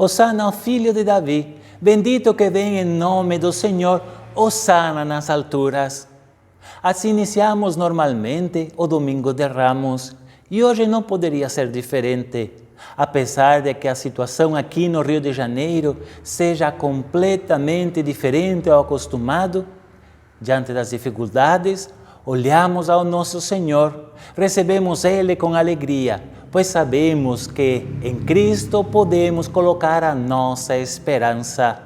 Hosana ao filho de Davi, bendito que vem em nome do Senhor, hosana nas alturas. Assim iniciamos normalmente o Domingo de Ramos e hoje não poderia ser diferente. Apesar de que a situação aqui no Rio de Janeiro seja completamente diferente ao acostumado, diante das dificuldades, olhamos ao nosso Senhor, recebemos Ele com alegria, pois sabemos que em Cristo podemos colocar a nossa esperança.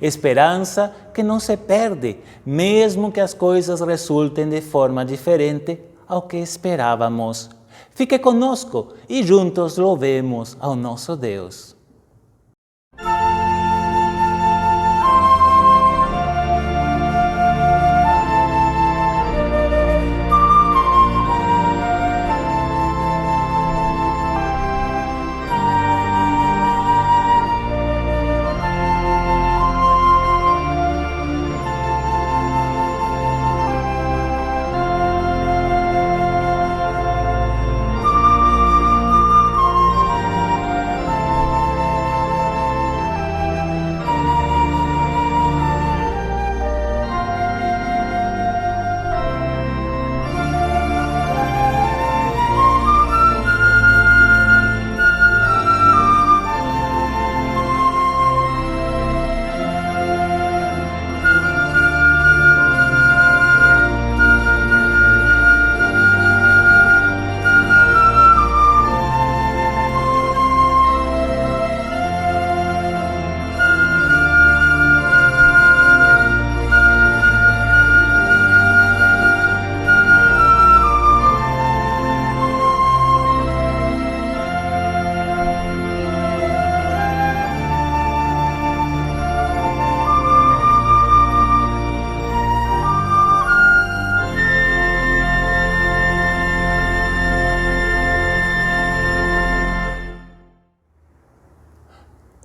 Esperança que não se perde, mesmo que as coisas resultem de forma diferente ao que esperávamos. Fique conosco e juntos louvemos ao nosso Deus.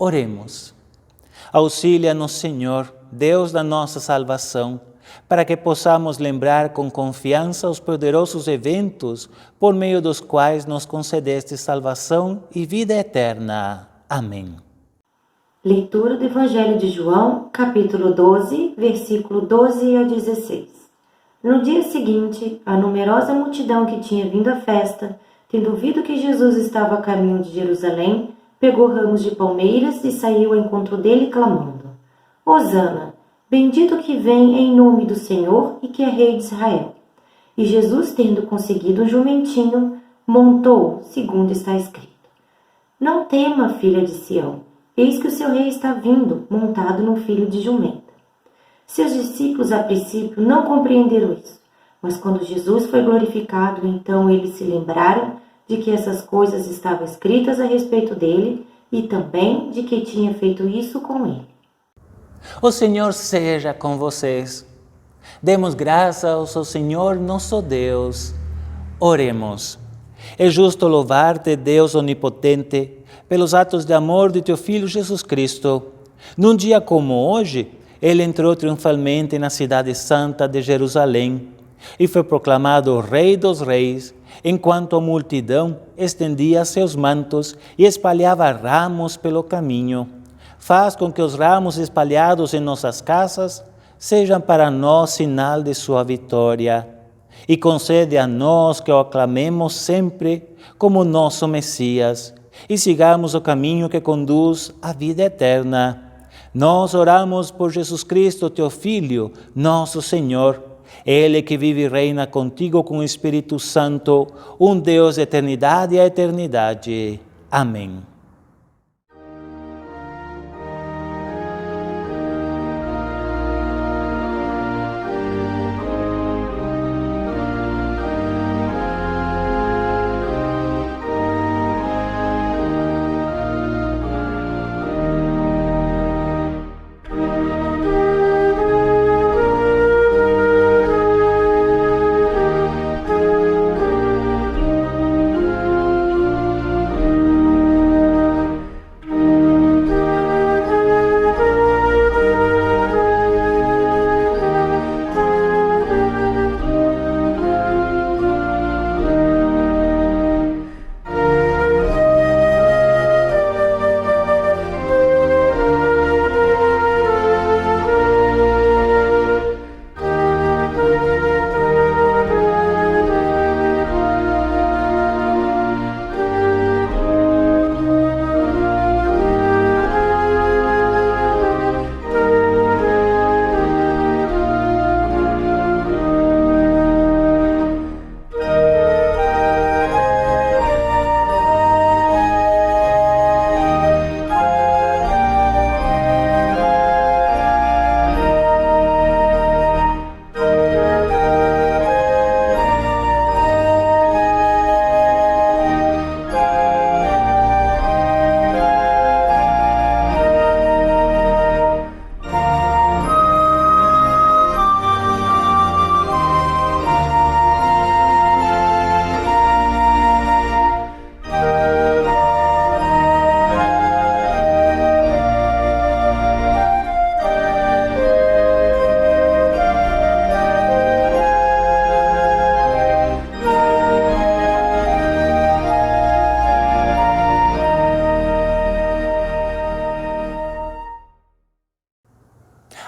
Oremos. Auxilia-nos, Senhor, Deus da nossa salvação, para que possamos lembrar com confiança os poderosos eventos por meio dos quais nos concedeste salvação e vida eterna. Amém. Leitura do Evangelho de João, capítulo 12, versículo 12 a 16. No dia seguinte, a numerosa multidão que tinha vindo à festa, tendo ouvido que Jesus estava a caminho de Jerusalém, pegou ramos de palmeiras e saiu ao encontro dele, clamando: Hosana, bendito que vem em nome do Senhor e que é Rei de Israel. E Jesus, tendo conseguido um jumentinho, montou, segundo está escrito: Não tema, filha de Sião, eis que o seu rei está vindo, montado num filho de jumenta. Seus discípulos, a princípio, não compreenderam isso, mas quando Jesus foi glorificado, então eles se lembraram de que essas coisas estavam escritas a respeito dele e também de que tinha feito isso com ele. O Senhor seja com vocês. Demos graças ao Senhor nosso Deus. Oremos. É justo louvar-te, Deus onipotente, pelos atos de amor de teu Filho Jesus Cristo. Num dia como hoje, ele entrou triunfalmente na cidade santa de Jerusalém e foi proclamado Rei dos Reis, enquanto a multidão estendia seus mantos e espalhava ramos pelo caminho. Faz com que os ramos espalhados em nossas casas sejam para nós sinal de sua vitória. E concede a nós que o aclamemos sempre como nosso Messias e sigamos o caminho que conduz à vida eterna. Nós oramos por Jesus Cristo, teu Filho, nosso Senhor. Ele que vive e reina contigo com o Espírito Santo, um Deus de eternidade a eternidade. Amém.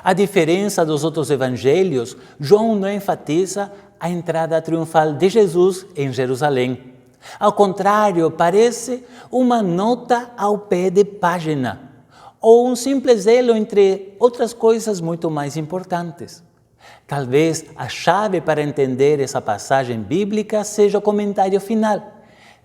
A diferença dos outros evangelhos, João não enfatiza a entrada triunfal de Jesus em Jerusalém. Ao contrário, parece uma nota ao pé de página, ou um simples elo entre outras coisas muito mais importantes. Talvez a chave para entender essa passagem bíblica seja o comentário final.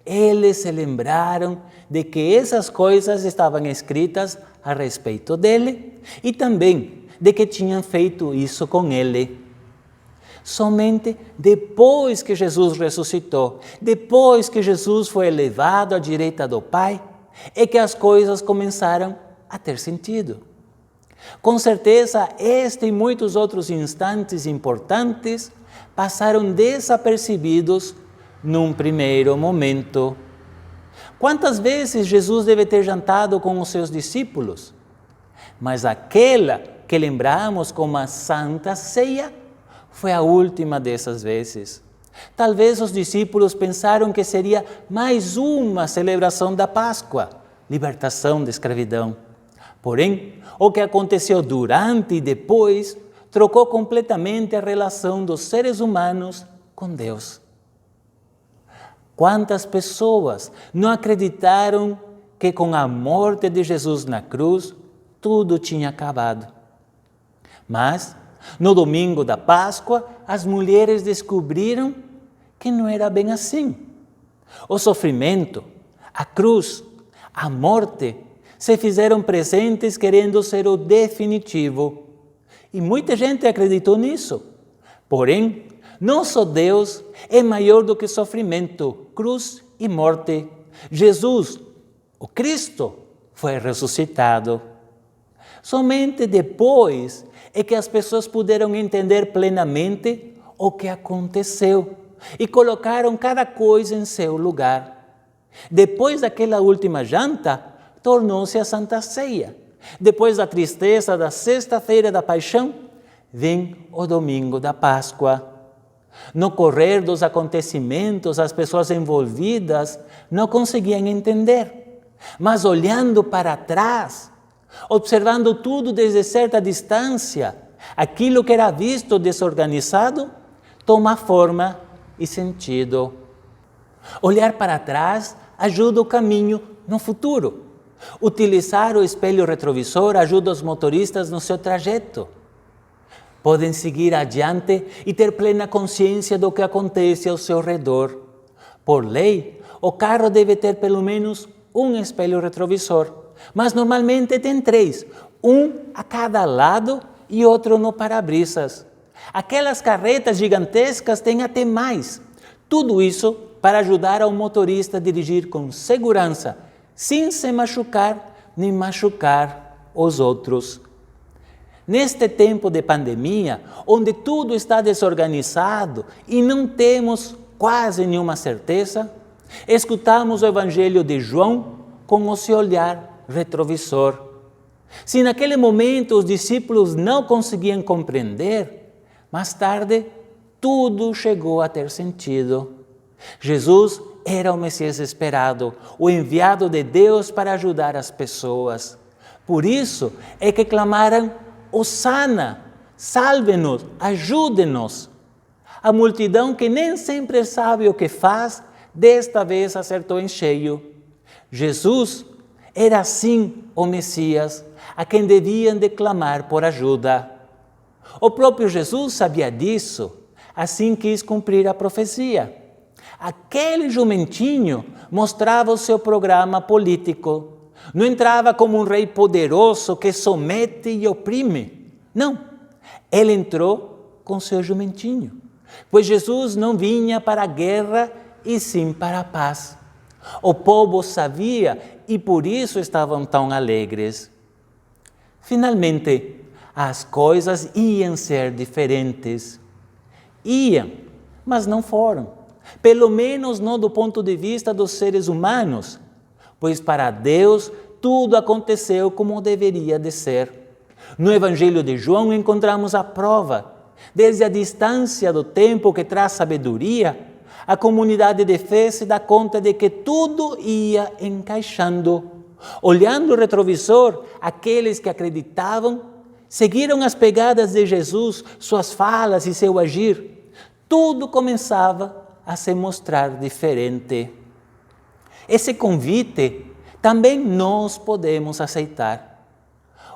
Eles se lembraram de que essas coisas estavam escritas a respeito dele e também de que tinham feito isso com ele. Somente depois que Jesus ressuscitou, depois que Jesus foi elevado à direita do Pai, é que as coisas começaram a ter sentido. Com certeza, este e muitos outros instantes importantes passaram desapercebidos num primeiro momento. Quantas vezes Jesus deve ter jantado com os seus discípulos? Mas aquela que lembramos como a Santa Ceia foi a última dessas vezes. Talvez os discípulos pensaram que seria mais uma celebração da Páscoa, libertação da escravidão. Porém, o que aconteceu durante e depois trocou completamente a relação dos seres humanos com Deus. Quantas pessoas não acreditaram que com a morte de Jesus na cruz, tudo tinha acabado? Mas, no domingo da Páscoa, as mulheres descobriram que não era bem assim. O sofrimento, a cruz, a morte, se fizeram presentes querendo ser o definitivo. E muita gente acreditou nisso. Porém, nosso Deus é maior do que sofrimento, cruz e morte. Jesus, o Cristo, foi ressuscitado. Somente depois é que as pessoas puderam entender plenamente o que aconteceu e colocaram cada coisa em seu lugar. Depois daquela última janta, tornou-se a Santa Ceia. Depois da tristeza da sexta-feira da Paixão, vem o domingo da Páscoa. No correr dos acontecimentos, as pessoas envolvidas não conseguiam entender. Mas olhando para trás, observando tudo desde certa distância, aquilo que era visto desorganizado toma forma e sentido. Olhar para trás ajuda o caminho no futuro. Utilizar o espelho retrovisor ajuda os motoristas no seu trajeto. Podem seguir adiante e ter plena consciência do que acontece ao seu redor. Por lei, o carro deve ter pelo menos um espelho retrovisor, mas normalmente tem 3, um a cada lado e outro no para-brisas. Aquelas carretas gigantescas têm até mais. Tudo isso para ajudar ao motorista a dirigir com segurança, sem se machucar nem machucar os outros. Neste tempo de pandemia, onde tudo está desorganizado e não temos quase nenhuma certeza, escutamos o Evangelho de João com o seu olhar retrovisor. Se naquele momento os discípulos não conseguiam compreender, mais tarde tudo chegou a ter sentido. Jesus era o Messias esperado, o enviado de Deus para ajudar as pessoas. Por isso é que clamaram: Hosana, salve-nos, ajude-nos. A multidão, que nem sempre sabe o que faz, desta vez acertou em cheio. Jesus era sim o Messias, a quem deviam declamar por ajuda. O próprio Jesus sabia disso, assim quis cumprir a profecia. Aquele jumentinho mostrava o seu programa político. Não entrava como um rei poderoso que somete e oprime. Não, ele entrou com seu jumentinho, pois Jesus não vinha para a guerra e sim para a paz. O povo sabia e por isso estavam tão alegres. Finalmente, as coisas iam ser diferentes. Iam, mas não foram. Pelo menos não do ponto de vista dos seres humanos, pois para Deus tudo aconteceu como deveria de ser. No Evangelho de João encontramos a prova. Desde a distância do tempo que traz sabedoria, a comunidade de fé se dá conta de que tudo ia encaixando. Olhando o retrovisor, aqueles que acreditavam seguiram as pegadas de Jesus, suas falas e seu agir, tudo começava a se mostrar diferente. Esse convite também nós podemos aceitar.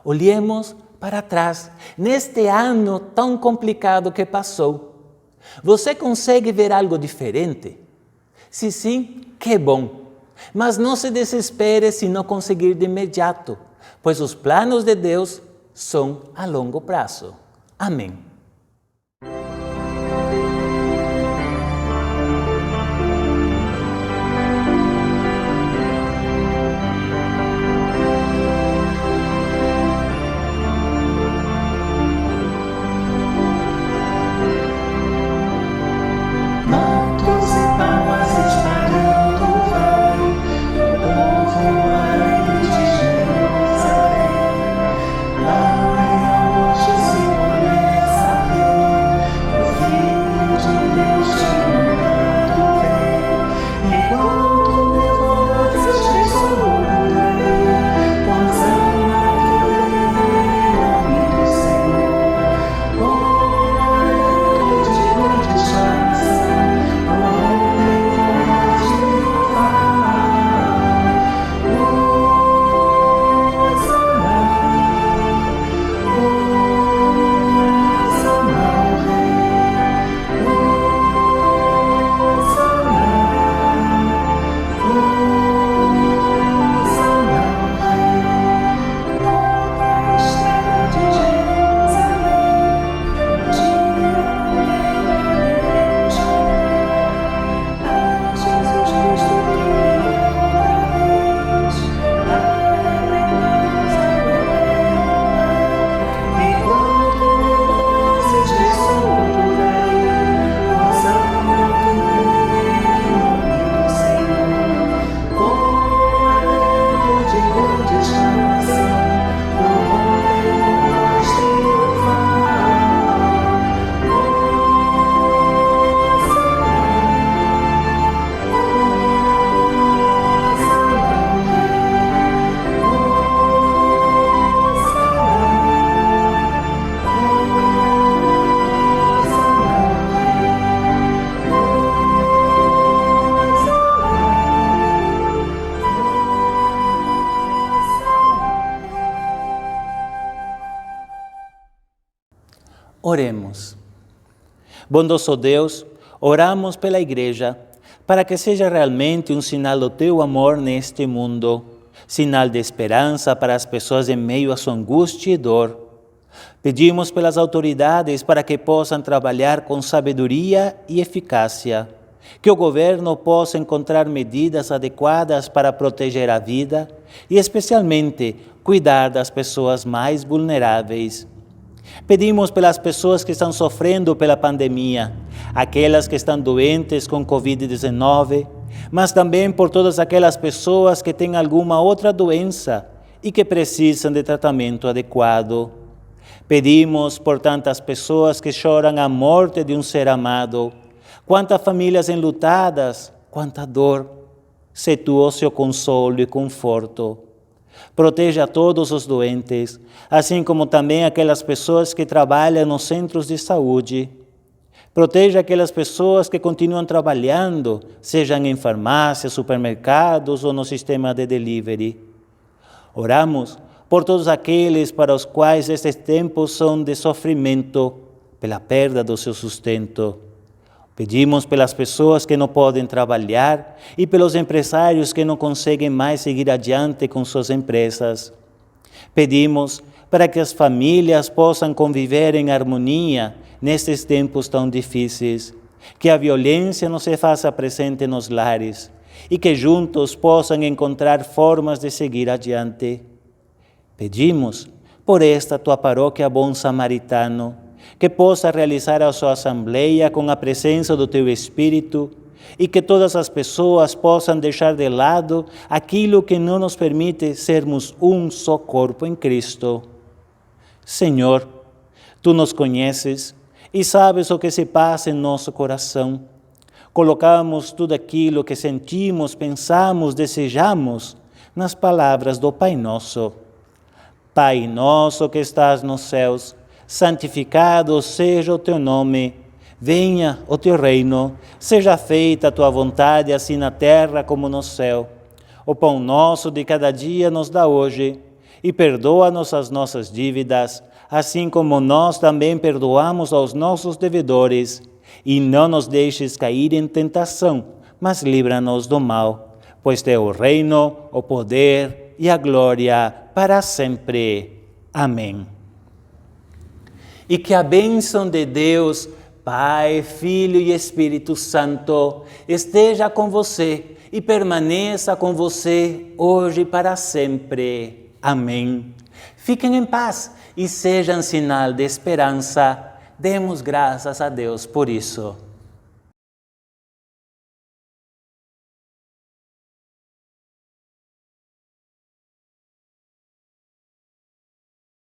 Olhemos para trás, neste ano tão complicado que passou. Você consegue ver algo diferente? Se sim, que bom. Mas não se desespere se não conseguir de imediato, pois os planos de Deus são a longo prazo. Amém. Oremos. Bondoso Deus, oramos pela Igreja, para que seja realmente um sinal do Teu amor neste mundo, sinal de esperança para as pessoas em meio à sua angústia e dor. Pedimos pelas autoridades para que possam trabalhar com sabedoria e eficácia, que o governo possa encontrar medidas adequadas para proteger a vida e, especialmente, cuidar das pessoas mais vulneráveis. Pedimos pelas pessoas que estão sofrendo pela pandemia, aquelas que estão doentes com Covid-19, mas também por todas aquelas pessoas que têm alguma outra doença e que precisam de tratamento adequado. Pedimos por tantas pessoas que choram a morte de um ser amado, quantas famílias enlutadas, quanta dor. Se Tu o seu consolo e conforto. Proteja todos os doentes, assim como também aquelas pessoas que trabalham nos centros de saúde. Proteja aquelas pessoas que continuam trabalhando, sejam em farmácias, supermercados ou no sistema de delivery. Oramos por todos aqueles para os quais estes tempos são de sofrimento, pela perda do seu sustento. Pedimos pelas pessoas que não podem trabalhar e pelos empresários que não conseguem mais seguir adiante com suas empresas. Pedimos para que as famílias possam conviver em harmonia nestes tempos tão difíceis, que a violência não se faça presente nos lares e que juntos possam encontrar formas de seguir adiante. Pedimos por esta Tua paróquia Bom Samaritano, que possa realizar a sua assembleia com a presença do Teu Espírito e que todas as pessoas possam deixar de lado aquilo que não nos permite sermos um só corpo em Cristo. Senhor, Tu nos conheces e sabes o que se passa em nosso coração. Colocamos tudo aquilo que sentimos, pensamos, desejamos nas palavras do Pai Nosso. Pai nosso que estás nos céus, santificado seja o teu nome. Venha o teu reino, seja feita a tua vontade, assim na terra como no céu. O pão nosso de cada dia nos dá hoje, e perdoa-nos as nossas dívidas, assim como nós também perdoamos aos nossos devedores. E não nos deixes cair em tentação, mas livra-nos do mal, pois teu o reino, o poder e a glória para sempre. Amém. E que a bênção de Deus, Pai, Filho e Espírito Santo, esteja com você e permaneça com você hoje e para sempre. Amém. Fiquem em paz e sejam sinal de esperança. Demos graças a Deus por isso.